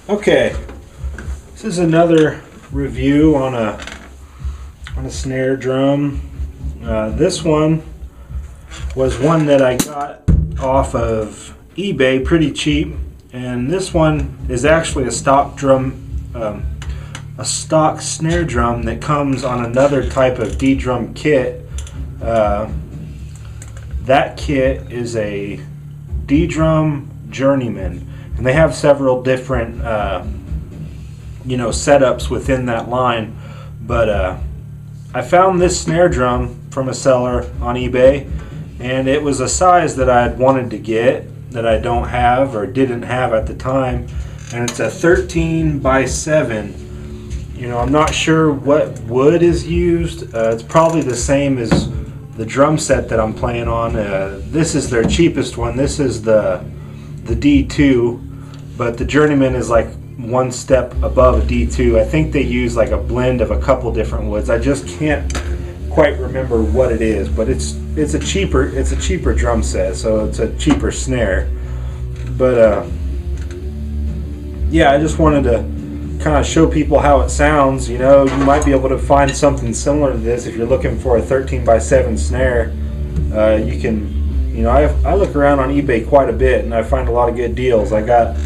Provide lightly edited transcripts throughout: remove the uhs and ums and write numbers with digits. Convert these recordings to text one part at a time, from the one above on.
Okay, this is another review on a snare drum. This one was one that I got off of eBay pretty cheap, and this one is actually a stock snare drum that comes on another type of ddrum kit. That kit is a ddrum journeyman, and they have several different setups within that line, but I found this snare drum from a seller on eBay, and it was a size that I had wanted to get that I don't have or didn't have at the time, and it's a 13 by 7. I'm not sure what wood is used. It's probably the same as the drum set that I'm playing on. This is their cheapest one. This is the D2, but the Journeyman is like one step above a D2. I think they use like a blend of a couple different woods. I just can't quite remember what it is, but it's a cheaper drum set, so it's a cheaper snare. But yeah, I just wanted to kind of show people how it sounds. You might be able to find something similar to this if you're looking for a 13 by 7 snare. You can, I look around on eBay quite a bit, and I find a lot of good deals. I got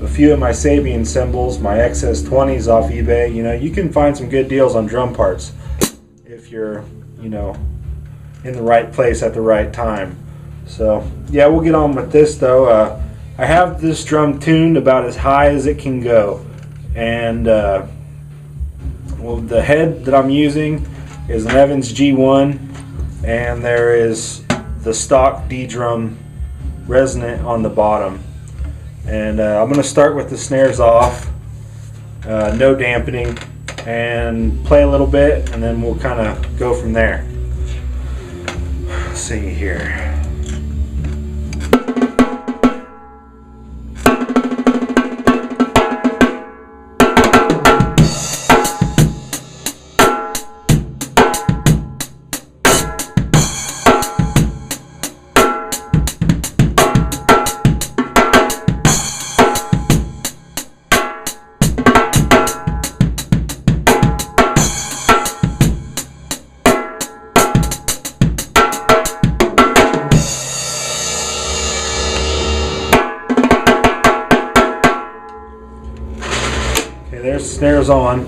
a few of my Sabian cymbals, my XS20s off eBay. You can find some good deals on drum parts if you're, in the right place at the right time. So yeah, we'll get on with this though. I have this drum tuned about as high as it can go, and well, the head that I'm using is an Evans G1, and there is the stock D-drum resonant on the bottom. And I'm going to start with the snares off, no dampening, and play a little bit, and then we'll kind of go from there. Let's see here. There's the snares on.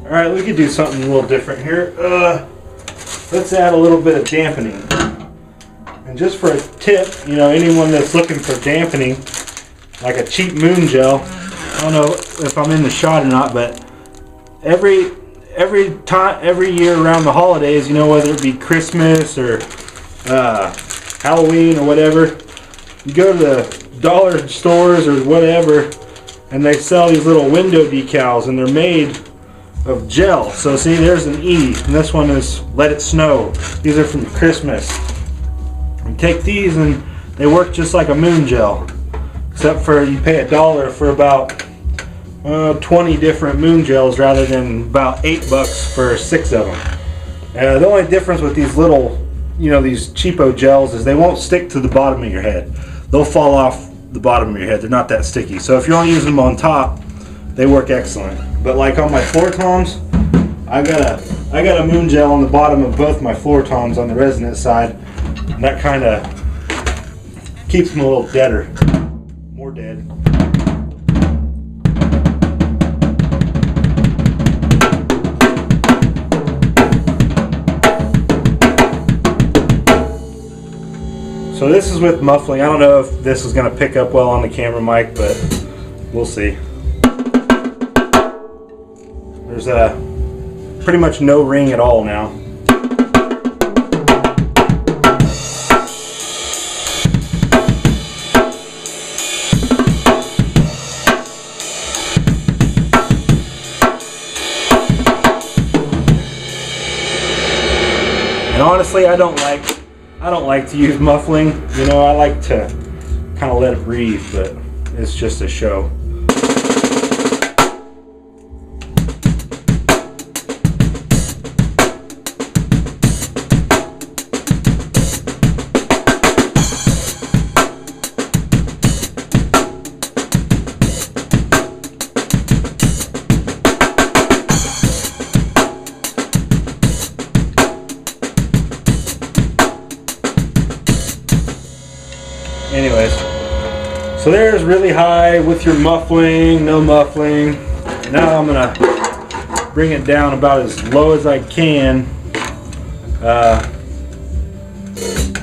Alright, we could do something a little different here. Let's add a little bit of dampening. And just for a tip, anyone that's looking for dampening, like a cheap moon gel, I don't know if I'm in the shot or not, but every year around the holidays, whether it be Christmas or Halloween or whatever, you go to the dollar stores or whatever, and they sell these little window decals, and they're made of gel. So see, there's an E, and this one is Let It Snow. These are from Christmas. You take these and they work just like a moon gel, except for you pay $1 for about 20 different moon gels rather than about $8 for 6 of them. The only difference with these little, these cheapo gels is they won't stick to the bottom of your head. They'll fall off the bottom of your head. They're not that sticky. So if you're only using them on top, they work excellent. But like on my floor toms, I got a moon gel on the bottom of both my floor toms on the resonant side, and that kind of keeps them a little deader, more dead. So this is with muffling. I don't know if this is going to pick up well on the camera mic, but we'll see. There's pretty much no ring at all now. And honestly, I don't like to use muffling. You know, I like to kind of let it breathe, but it's just a show. Anyways, so there's really high with your muffling, no muffling. Now I'm gonna bring it down about as low as I can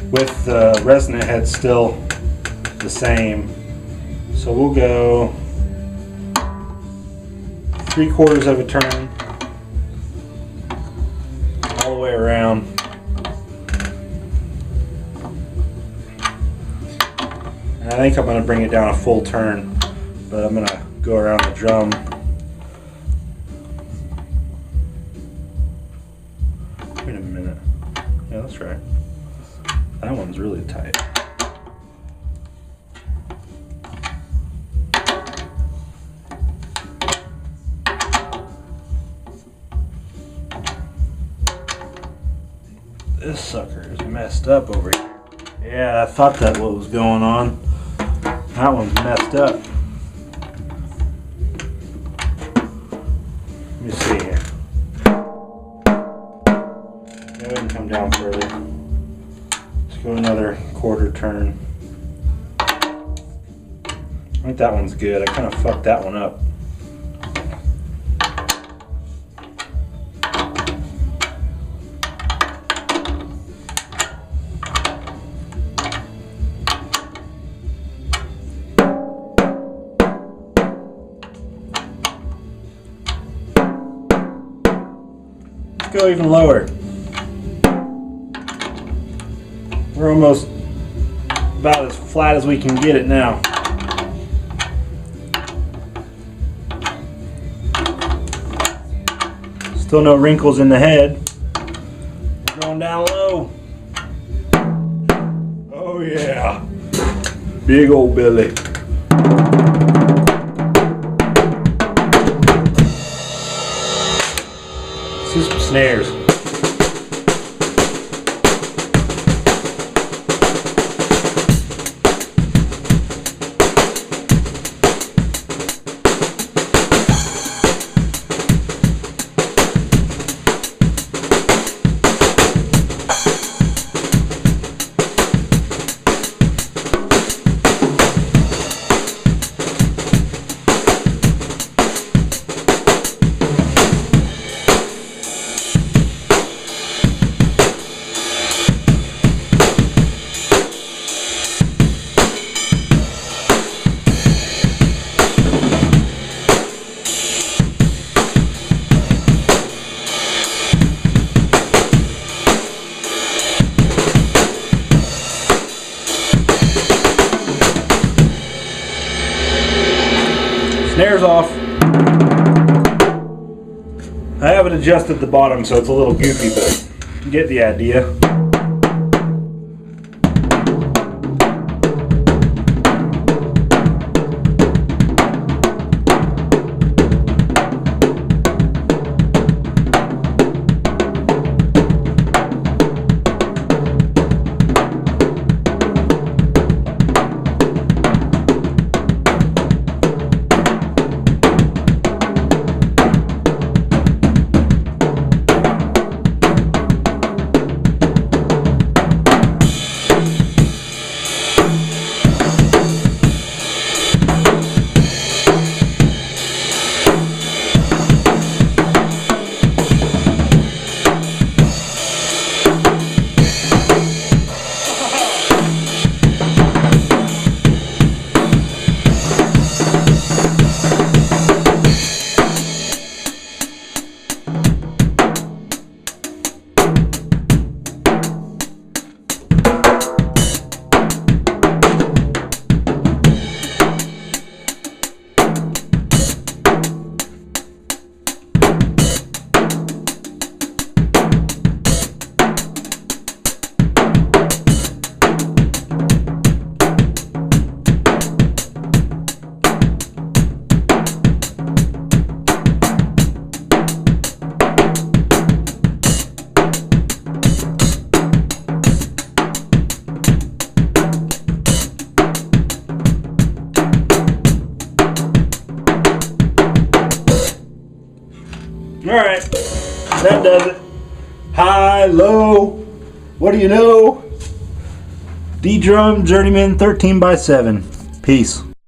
with the resonant head still the same. So we'll go 3/4 of a turn all the way around. I think I'm going to bring it down a full turn, but I'm going to go around the drum. Wait a minute. Yeah, that's right. That one's really tight. This sucker is messed up over here. Yeah, I thought that's what was going on. That one's messed up. Let me see here. Go ahead and come down further. Let's go another 1/4 turn. I think that one's good. I kind of fucked that one up. Go even lower. We're almost about as flat as we can get it now. Still no wrinkles in the head. We're going down low. Oh yeah. Big old Billy. Some snares. Snare's off. I haven't adjusted the bottom, so it's a little goofy, but you get the idea. That does it. High, low, what do you know? ddrum Journeyman 13x7. Peace.